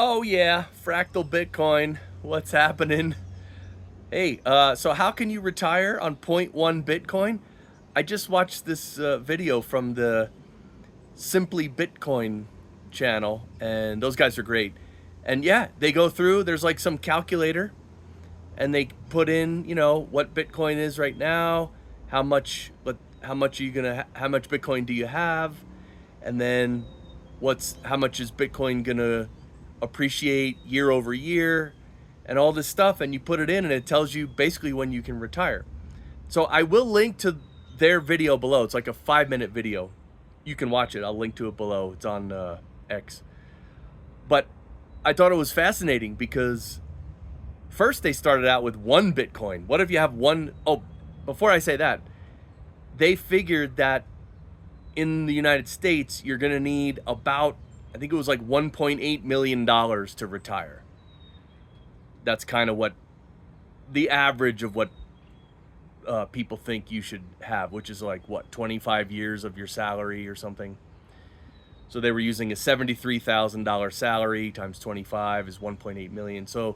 Oh yeah, fractal Bitcoin. What's happening? Hey, so how can you retire on point 0.1 Bitcoin? I just watched this video from the Simply Bitcoin channel, and those guys are great. And yeah, they go through. There's like some calculator, and they put in, what Bitcoin is right now, how much are you how much Bitcoin do you have, and then how much is Bitcoin gonna appreciate year over year, and all this stuff, and you put it in, and it tells you basically when you can retire. So I will link to their video below. It's like a 5-minute video. You can watch it. I'll link to it below. It's on X. But I thought it was fascinating because first they started out with 1 Bitcoin. What if you have one? Oh, before I say that, they figured that in the United States, you're going to need about, I think it was like $1.8 million to retire. That's kind of what the average of what people think you should have, which is like, what, 25 years of your salary or something. So they were using a $73,000 salary times 25 is 1.8 million. So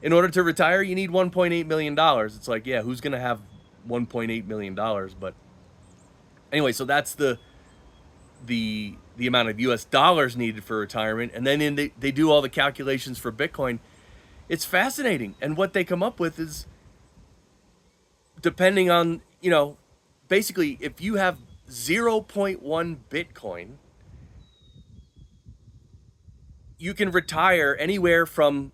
in order to retire, you need $1.8 million. It's like, yeah, who's going to have $1.8 million? But anyway, so that's the amount of US dollars needed for retirement, and then they do all the calculations for Bitcoin. It's fascinating, and what they come up with is, depending on, basically if you have 0.1 Bitcoin, you can retire anywhere from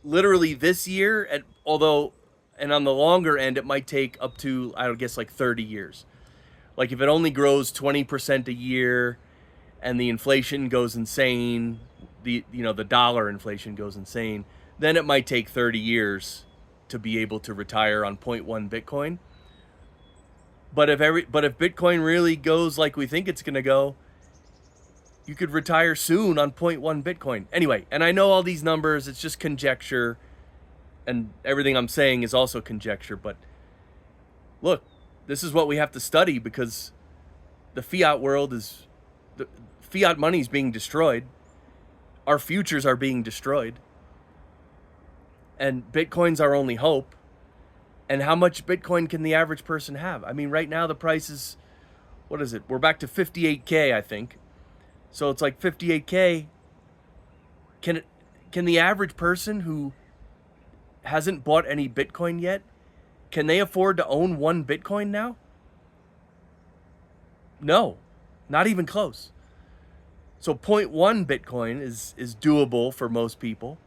literally this year, and on the longer end it might take up to, I would guess, like 30 years. Like if it only grows 20% a year and the inflation goes insane, the dollar inflation goes insane, then it might take 30 years to be able to retire on 0.1 Bitcoin. But if Bitcoin really goes like we think it's going to go, you could retire soon on 0.1 Bitcoin. Anyway, and I know all these numbers, it's just conjecture, and everything I'm saying is also conjecture, but look, this is what we have to study because the fiat world is, the fiat money is being destroyed. Our futures are being destroyed. And Bitcoin's our only hope. And how much Bitcoin can the average person have? I mean, right now the price is, what is it? We're back to 58K, I think. So it's like 58K. Can the average person who hasn't bought any Bitcoin yet, can they afford to own 1 Bitcoin now? No, not even close. So 0.1 Bitcoin is doable for most people.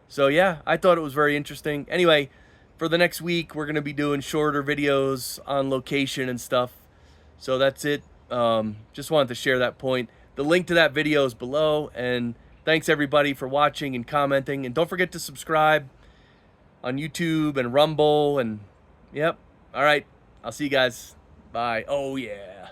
So yeah, I thought it was very interesting. Anyway, for the next week, we're going to be doing shorter videos on location and stuff. So that's it. Just wanted to share that point. The link to that video is below. And thanks everybody for watching and commenting. And don't forget to subscribe on YouTube and Rumble. And yep. All right. I'll see you guys. Bye. Oh yeah.